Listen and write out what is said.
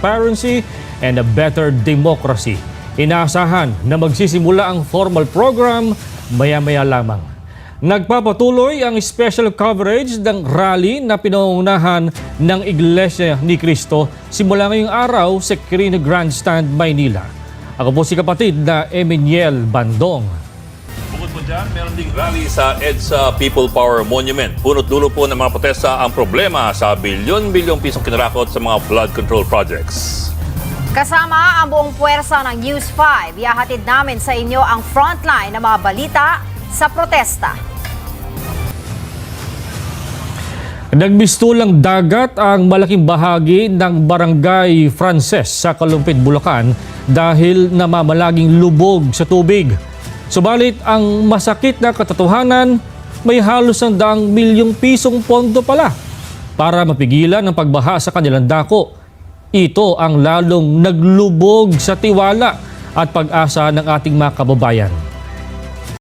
transparency and a better democracy. Inaasahan na magsisimula ang formal program maya-maya lamang. Nagpapatuloy ang special coverage ng rally na pinangunahan ng Iglesia ni Cristo simula ngayong araw sa Quirino Grandstand, Maynila. Ako po si kapatid na Emmanuel Bandong. Bukod po dyan, meron ding rally sa EDSA People Power Monument. Punot dulo po ng mga protesta ang problema sa bilyon-bilyong pisong kinarakot sa mga flood control projects. Kasama ang buong puwersa ng News 5, ihahatid namin sa inyo ang frontline na mga balita sa protesta. Nagmistulang dagat ang malaking bahagi ng Barangay Frances sa Kalumpit, Bulacan dahil namamalaging lubog sa tubig. Subalit ang masakit na katotohanan, may halos 100 milyong pisong pondo pala para mapigilan ang pagbaha sa kanilang dako. Ito ang lalong naglubog sa tiwala at pag-asa ng ating mga kababayan.